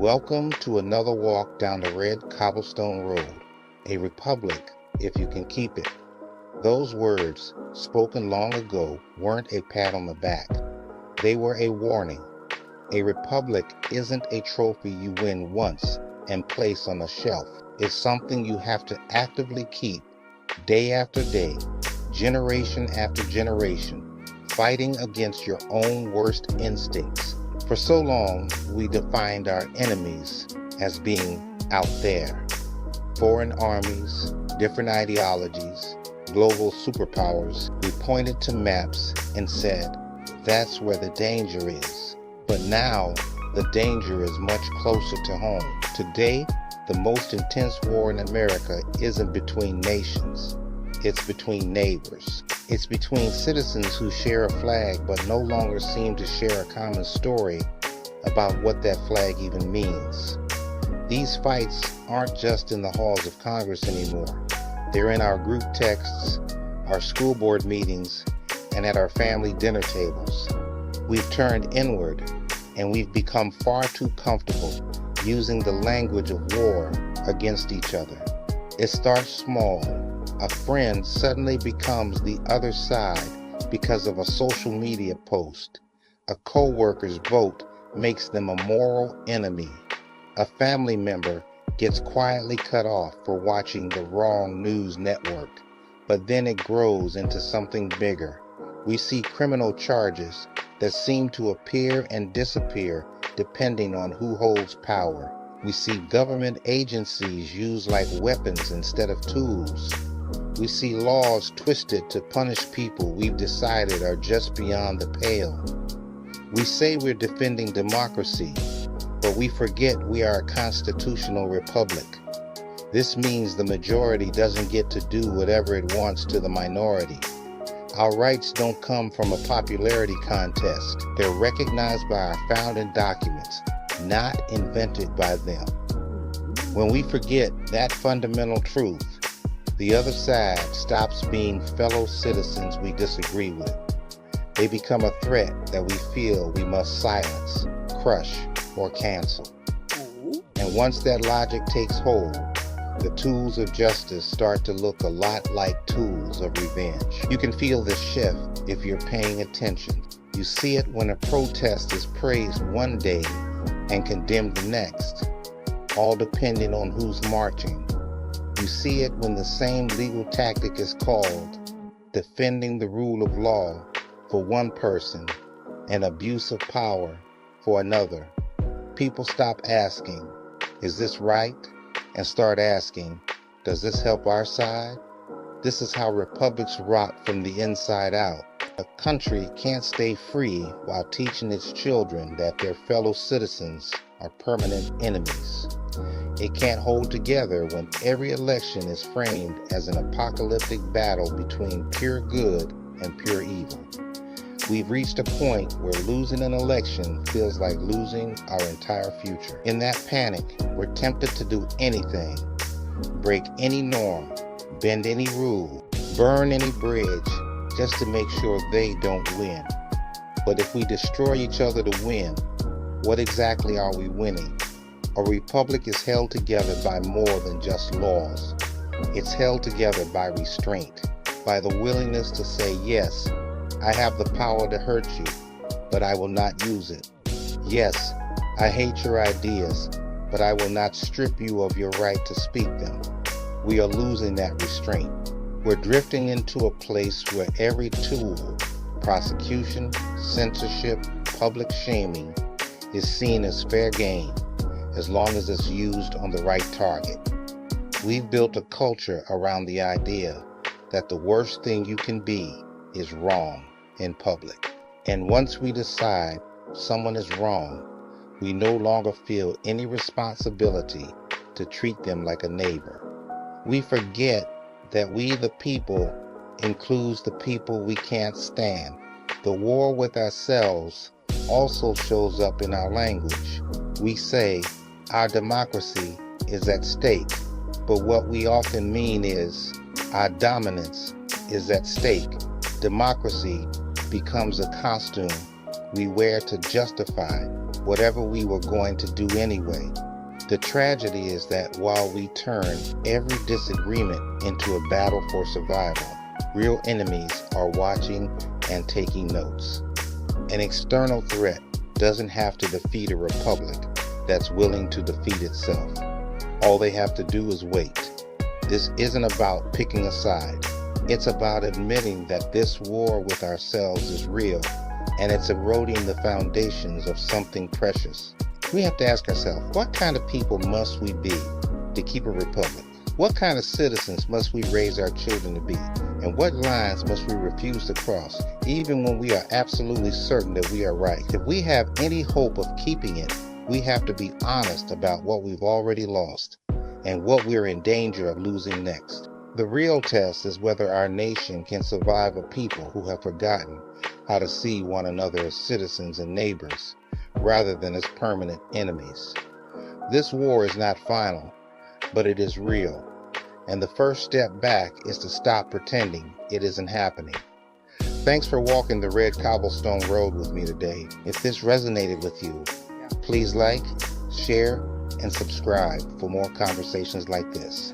Welcome to another walk down the Red Cobblestone Road, a republic if you can keep it. Those words, spoken long ago, weren't a pat on the back. They were a warning. A republic isn't a trophy you win once and place on a shelf. It's something you have to actively keep day after day, generation after generation, fighting against your own worst instincts. For so long, we defined our enemies as being out there. Foreign armies, different ideologies, global superpowers. We pointed to maps and said, that's where the danger is. But now, the danger is much closer to home. Today, the most intense war in America isn't between nations. It's between neighbors. It's between citizens who share a flag but no longer seem to share a common story about what that flag even means. These fights aren't just in the halls of Congress anymore. They're in our group texts, our school board meetings, and at our family dinner tables. We've turned inward, and we've become far too comfortable using the language of war against each other. It starts small. A friend suddenly becomes the other side because of a social media post. A co-worker's vote makes them a moral enemy. A family member gets quietly cut off for watching the wrong news network. But then it grows into something bigger. We see criminal charges that seem to appear and disappear depending on who holds power. We see government agencies used like weapons instead of tools. We see laws twisted to punish people we've decided are just beyond the pale. We say we're defending democracy, but we forget we are a constitutional republic. This means the majority doesn't get to do whatever it wants to the minority. Our rights don't come from a popularity contest. They're recognized by our founding documents, not invented by them. When we forget that fundamental truth, the other side stops being fellow citizens we disagree with. They become a threat that we feel we must silence, crush, or cancel. And once that logic takes hold, the tools of justice start to look a lot like tools of revenge. You can feel this shift if you're paying attention. You see it when a protest is praised one day and condemned the next, all depending on who's marching. You see it when the same legal tactic is called defending the rule of law for one person and abuse of power for another. People stop asking, is this right? And start asking, does this help our side? This is how republics rot from the inside out. A country can't stay free while teaching its children that their fellow citizens are permanent enemies. It can't hold together when every election is framed as an apocalyptic battle between pure good and pure evil. We've reached a point where losing an election feels like losing our entire future. In that panic, we're tempted to do anything, break any norm, bend any rule, burn any bridge, just to make sure they don't win. But if we destroy each other to win, what exactly are we winning? A republic is held together by more than just laws. It's held together by restraint, by the willingness to say, yes, I have the power to hurt you, but I will not use it. Yes, I hate your ideas, but I will not strip you of your right to speak them. We are losing that restraint. We're drifting into a place where every tool, prosecution, censorship, public shaming, is seen as fair game, as long as it's used on the right target. We've built a culture around the idea that the worst thing you can be is wrong in public. And once we decide someone is wrong, we no longer feel any responsibility to treat them like a neighbor. We forget that we the people includes the people we can't stand. The war with ourselves also shows up in our language. We say our democracy is at stake, but what we often mean is our dominance is at stake. Democracy becomes a costume we wear to justify whatever we were going to do anyway. The tragedy is that while we turn every disagreement into a battle for survival, real enemies are watching and taking notes. An external threat doesn't have to defeat a republic that's willing to defeat itself. All they have to do is wait. This isn't about picking a side. It's about admitting that this war with ourselves is real, and it's eroding the foundations of something precious. We have to ask ourselves, what kind of people must we be to keep a republic? What kind of citizens must we raise our children to be? And what lines must we refuse to cross, even when we are absolutely certain that we are right? If we have any hope of keeping it, we have to be honest about what we've already lost and what we're in danger of losing next. The real test is whether our nation can survive a people who have forgotten how to see one another as citizens and neighbors, rather than as permanent enemies. This war is not final, but it is real, and the first step back is to stop pretending it isn't happening. Thanks for walking the Red Cobblestone Road with me today. If this resonated with you, please like, share, and subscribe for more conversations like this.